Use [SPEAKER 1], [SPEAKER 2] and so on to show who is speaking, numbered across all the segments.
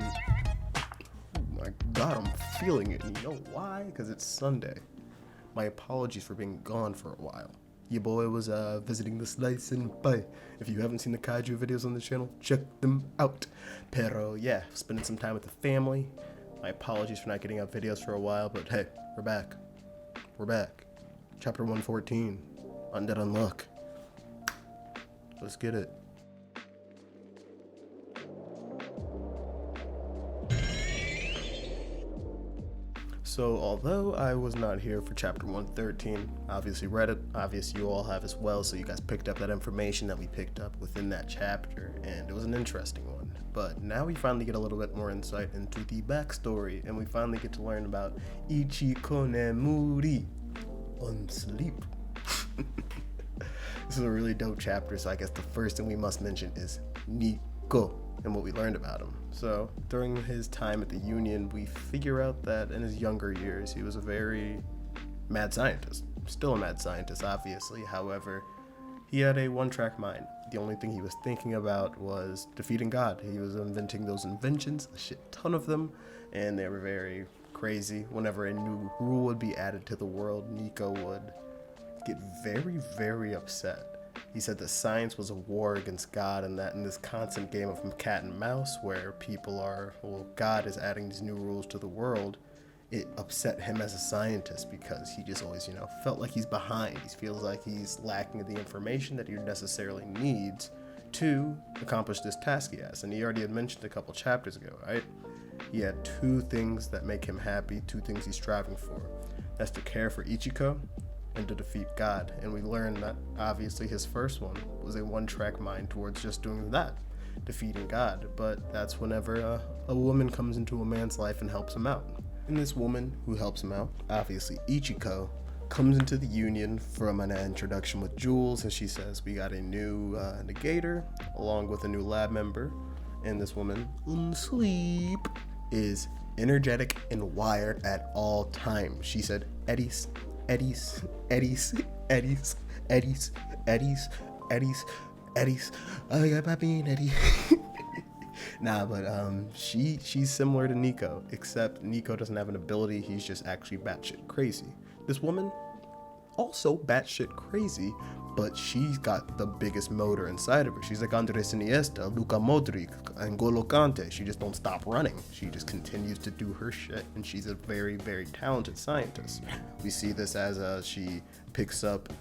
[SPEAKER 1] Oh my god, I'm feeling it. And you know why? Because it's Sunday. My apologies for being gone for a while. Your boy was visiting the Slice and Pie. If you haven't seen the kaiju videos on the channel, check them out. Pero yeah, spending some time with the family. My apologies for not getting out videos for a while, but hey, we're back. We're back. Chapter 114, Undead Unluck. Let's get it. So although I was not here for chapter 113, obviously read it, obviously you all have as well, so you guys picked up that information that we picked up within that chapter, and it was an interesting one. But now we finally get a little bit more insight into the backstory, and we finally get to learn about Ichico Nemuri Unsleep. This is a really dope chapter, so I guess the first thing we must mention is Nico and what we learned about him. So during his time at the Union, we figure out that in his younger years, he was a very mad scientist. Still a mad scientist, obviously. However, he had a one-track mind. The only thing he was thinking about was defeating God. He was inventing those inventions, a shit ton of them, and they were very crazy. Whenever a new rule would be added to the world, Nico would get very, very upset. He said that science was a war against God, and that in this constant game of cat and mouse where God is adding these new rules to the world, it upset him as a scientist because he just always, felt like he's behind. He feels like he's lacking the information that he necessarily needs to accomplish this task he has. And he already had mentioned a couple chapters ago, right? He had two things that make him happy, two things he's striving for. That's to care for Ichico and to defeat God. And we learned that obviously his first one was a one-track mind towards just doing that, defeating God. But that's whenever a woman comes into a man's life and helps him out. And this woman who helps him out, obviously Ichico, comes into the Union from an introduction with Jules, and she says we got a new Negator along with a new lab member. And this woman, Unsleep, is energetic and wired at all times. She said, Eddies, Eddies, Eddies, Eddies, Eddies, Eddies, Eddies, Eddies. I got my bean, Eddie. Nah, but she's similar to Nico, except Nico doesn't have an ability. He's just actually batshit crazy. This woman, also batshit crazy, but she's got the biggest motor inside of her. She's like Andres Iniesta, Luka Modric, and N'Golo Kante. She just don't stop running. She just continues to do her shit, and she's a very, very talented scientist. We see this as she picks up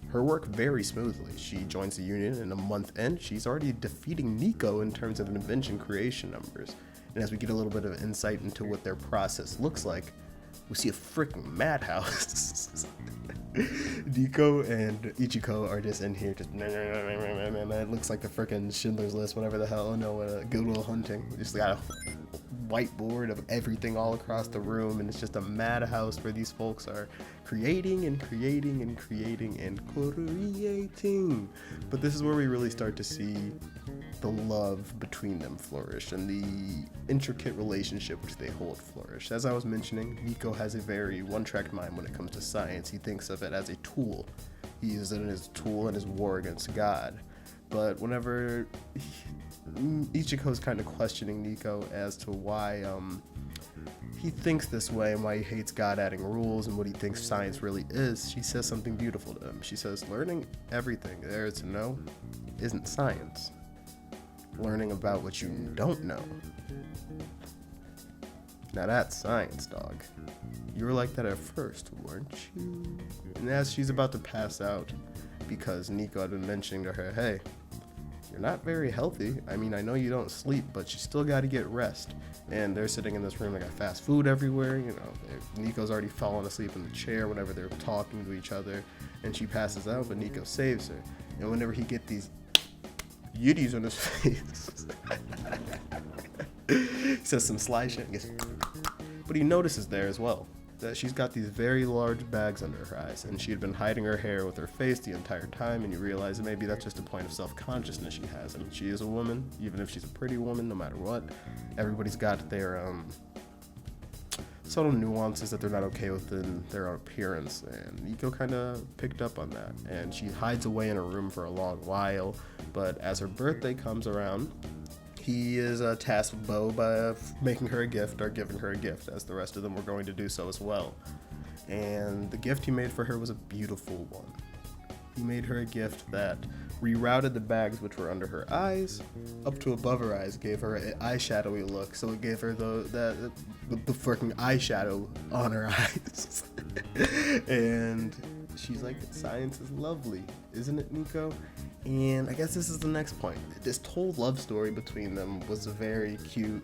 [SPEAKER 1] her work very smoothly. She joins the Union, and a month in, she's already defeating Nico in terms of invention creation numbers. And as we get a little bit of insight into what their process looks like, we see a freaking madhouse. Nico and Ichico are just in here, just it looks like the freaking Schindler's List, whatever the hell. Good Will Hunting. We just got a whiteboard of everything all across the room, and it's just a madhouse where these folks are creating and creating and creating and creating. But this is where we really start to see the love between them flourish and the intricate relationship which they hold flourish. As I was mentioning, Nico has a very one-track mind when it comes to science. He thinks of it as a tool. He uses it as a tool in his war against God. But whenever Ichico's kind of questioning Nico as to why he thinks this way and why he hates God adding rules and what he thinks science really is, she says something beautiful to him. She says, learning everything there is to know isn't science. Learning about what you don't know, now that's science, dog. You were like that at first, weren't you? And as she's about to pass out, because Nico had been mentioning to her, hey, you're not very healthy. I mean, I know you don't sleep, but you still got to get rest. And they're sitting in this room, they got fast food everywhere, Nico's already fallen asleep in the chair whenever they're talking to each other, and she passes out, but Nico saves her. And whenever he get these yiddies on his face, he says some sly shit and gets, but he notices there as well that she's got these very large bags under her eyes, and she had been hiding her hair with her face the entire time, and you realize that maybe that's just a point of self-consciousness she has. I mean, she is a woman, even if she's a pretty woman, no matter what. Everybody's got their subtle nuances that they're not okay with in their appearance, and Nico kind of picked up on that, and she hides away in her room for a long while. But as her birthday comes around, he is tasked with Bo by making her a gift or giving her a gift, as the rest of them were going to do so as well. And the gift he made for her was a beautiful one. He made her a gift that rerouted the bags which were under her eyes up to above her eyes, gave her an eyeshadowy look, so it gave her the freaking eyeshadow on her eyes. And she's like, science is lovely, isn't it, Nico? And I guess this is the next point. This whole love story between them was a very cute,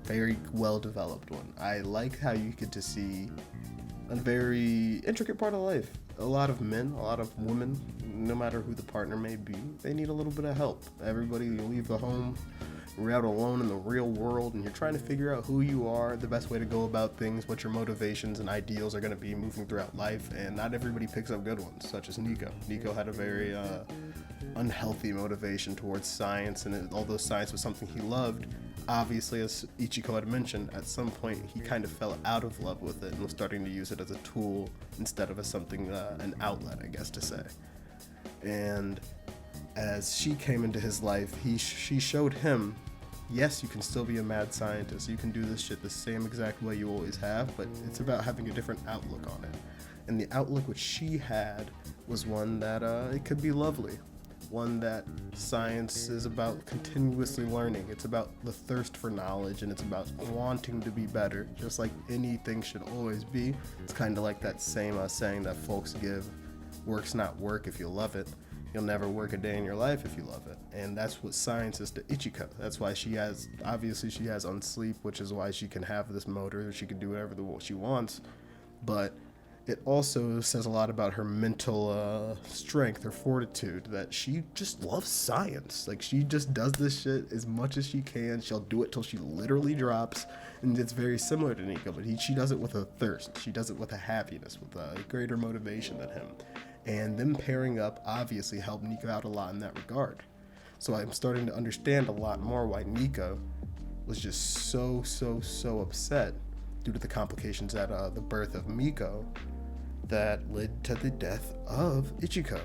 [SPEAKER 1] very well developed one. I like how you get to see a very intricate part of life. A lot of men, a lot of women, no matter who the partner may be, they need a little bit of help. Everybody, you leave the home, you're out alone in the real world, and you're trying to figure out who you are, the best way to go about things, what your motivations and ideals are going to be moving throughout life, and not everybody picks up good ones, such as Nico. Nico had a very unhealthy motivation towards science, and although science was something he loved, obviously, as Ichico had mentioned, at some point he kind of fell out of love with it and was starting to use it as a tool instead of as something, an outlet, I guess to say. And as she came into his life, she showed him, yes, you can still be a mad scientist, you can do this shit the same exact way you always have, but it's about having a different outlook on it. And the outlook which she had was one that it could be lovely. One that science is about continuously learning. It's about the thirst for knowledge, and it's about wanting to be better, just like anything should always be. It's kind of like that same saying that folks give, work's not work if you love it. You'll never work a day in your life if you love it. And that's what science is to Ichico. That's why she has Unsleep, which is why she can have this motor, she can do whatever she wants. But it also says a lot about her mental strength, her fortitude, that she just loves science. Like, she just does this shit as much as she can. She'll do it till she literally drops, and it's very similar to Nico, but she does it with a thirst. She does it with a happiness, with a greater motivation than him. And them pairing up obviously helped Nico out a lot in that regard. So I'm starting to understand a lot more why Nico was just so upset due to the complications at the birth of Miko that led to the death of Ichico.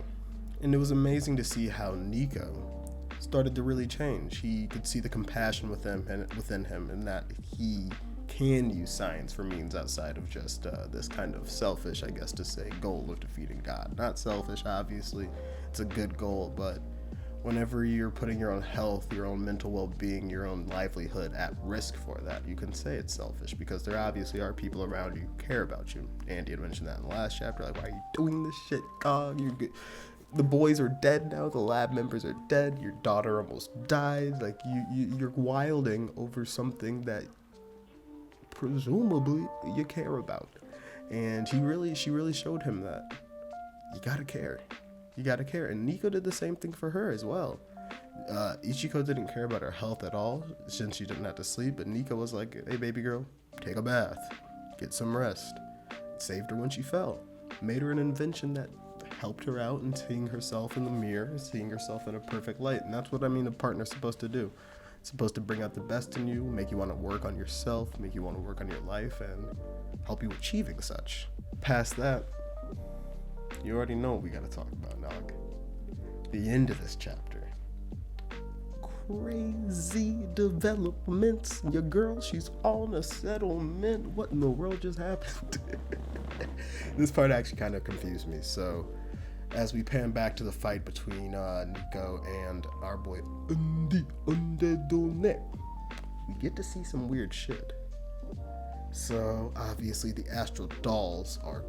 [SPEAKER 1] And it was amazing to see how Nico started to really change. He could see the compassion within him, and that he can use science for means outside of just this kind of selfish, I guess to say, goal of defeating God. Not selfish, obviously, it's a good goal, but whenever you're putting your own health, your own mental well-being, your own livelihood at risk for that, you can say it's selfish, because there obviously are people around you who care about you. Andy had mentioned that in the last chapter, like, why are you doing this shit, dog? You're good. The boys are dead now, the lab members are dead, your daughter almost died, like, you're wilding over something that presumably you care about. And she really showed him that you gotta care. You gotta care. And Nico did the same thing for her as well. Ichico didn't care about her health at all since she didn't have to sleep, but Nico was like, hey baby girl, take a bath, get some rest. Saved her when she fell. Made her an invention that helped her out in seeing herself in the mirror, seeing herself in a perfect light. And that's what I mean a partner's supposed to do. It's supposed to bring out the best in you, make you want to work on yourself, make you want to work on your life, and help you achieving such. Past that, you already know what we gotta talk about, dog. The end of this chapter. Crazy developments. Your girl, she's on a settlement. What in the world just happened? This part actually kind of confused me. So, as we pan back to the fight between Nico and our boy Undead Unluck, we get to see some weird shit. So, obviously, the astral dolls are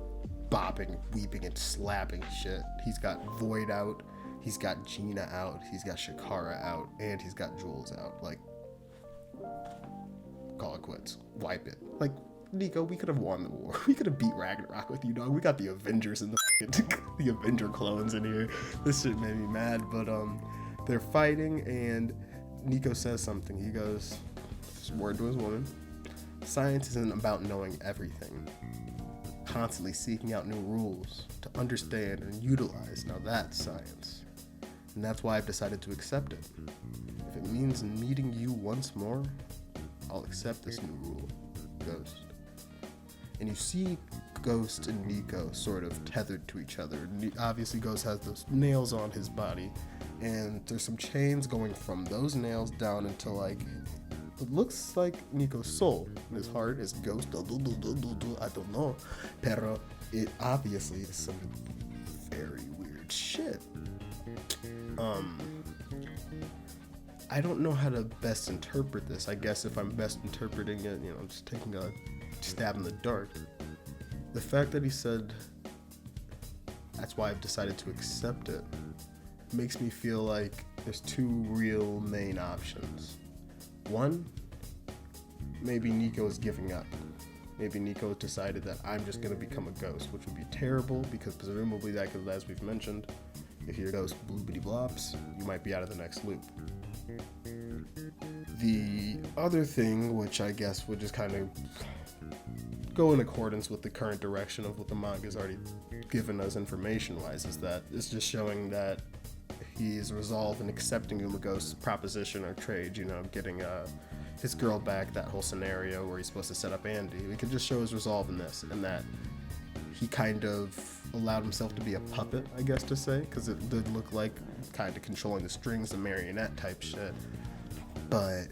[SPEAKER 1] bopping, weeping, and slapping shit. He's got Void out, he's got Gina out, he's got Shikara out, and he's got Jules out. Like, call it quits. Wipe it. Like, Nico, we could have won the war. We could have beat Ragnarok with you, dog. We got the Avengers and the Avenger clones in here. This shit made me mad, but they're fighting, and Nico says something. He goes, word to his woman, science isn't about knowing everything. Constantly seeking out new rules to understand and utilize. Now that's science. And that's why I've decided to accept it. If it means meeting you once more, I'll accept this new rule, Ghost. and you see Ghost and Nico sort of tethered to each other. Obviously, Ghost has those nails on his body, and there's some chains going from those nails down into like it looks like Nico's soul. His heart is Ghost. I don't know, pero it obviously is some very weird shit. I don't know how to best interpret this. I guess if I'm best interpreting it, you know, I'm just taking a stab in the dark. The fact that he said, that's why I've decided to accept it, makes me feel like there's two real main options. One, maybe Nico is giving up. Maybe Nico decided that I'm just going to become a ghost, which would be terrible because presumably that could, as we've mentioned, if you're a ghost bloopity blops, you might be out of the next loop. The other thing, which I guess would just kind of go in accordance with the current direction of what the manga has already given us information-wise, is that it's just showing that he is resolved in accepting Umago's proposition or trade, you know, getting his girl back, that whole scenario where he's supposed to set up Andy. We can just show his resolve in this, and that he kind of allowed himself to be a puppet, I guess to say, because it did look like kind of controlling the strings, the marionette type shit. But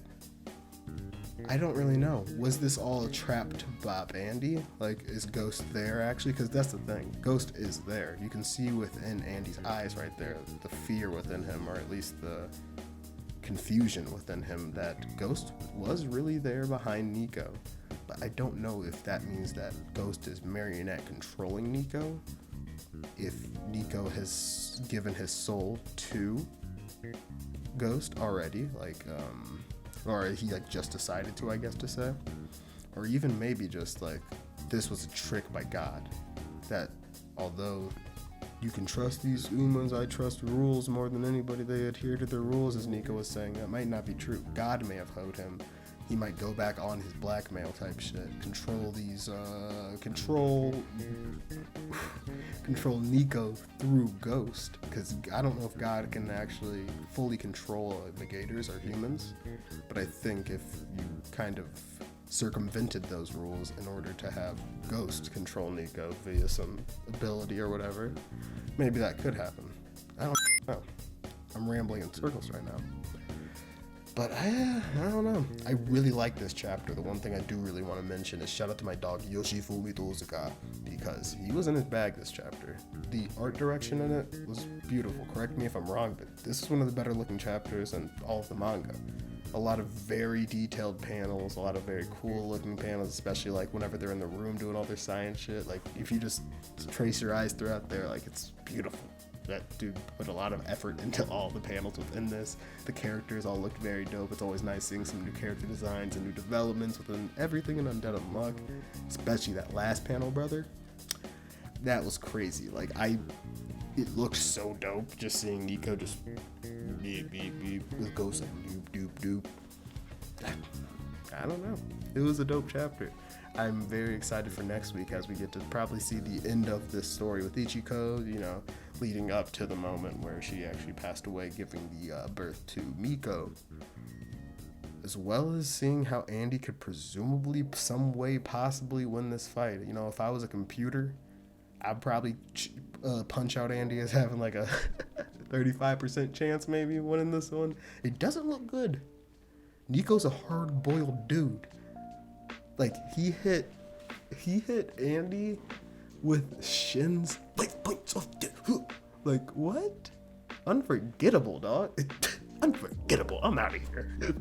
[SPEAKER 1] I don't really know. Was this all a trap to Bob Andy? Like, is Ghost there actually? Because that's the thing. Ghost is there. You can see within Andy's eyes right there the fear within him, or at least the confusion within him that Ghost was really there behind Nico. But I don't know if that means that Ghost is marionette controlling Nico, if Nico has given his soul to Ghost already, like, or he like just decided to, I guess to say, or even maybe just like this was a trick by God, that although you can trust these humans, I trust rules more than anybody, they adhere to their rules, as Nico was saying, that might not be true. God may have owed him. He might go back on his blackmail type shit, control these, control Nico through Ghost, because I don't know if God can actually fully control Negators or humans, but I think if you kind of circumvented those rules in order to have Ghost control Nico via some ability or whatever, maybe that could happen. I don't know. I'm rambling in circles right now. But I don't know. I really like this chapter. The one thing I do really want to mention is shout out to my dog Yoshifumi Tozuka, because he was in his bag this chapter. The art direction in it was beautiful. Correct me if I'm wrong, but this is one of the better looking chapters in all of the manga. A lot of very detailed panels, a lot of very cool looking panels, especially like whenever they're in the room doing all their science shit. Like if you just trace your eyes throughout there, like it's beautiful. That dude put a lot of effort into all the panels within this. The characters all looked very dope. It's always nice seeing some new character designs and new developments within everything in Undead Unluck. Especially that last panel, brother. That was crazy. Like it looked so dope just seeing Nico just beep beep beep with Ghost like doop doop doop. I don't know. It was a dope chapter. I'm very excited for next week as we get to probably see the end of this story with Ichico, you know, leading up to the moment where she actually passed away, giving the birth to Miko. As well as seeing how Andy could presumably, some way, possibly win this fight. You know, if I was a computer, I'd probably punch out Andy as having like a 35% chance maybe winning this one. It doesn't look good. Nico's a hard-boiled dude. Like, he hit Andy with shins, like, what? Unforgettable, dog. Unforgettable. I'm out of here.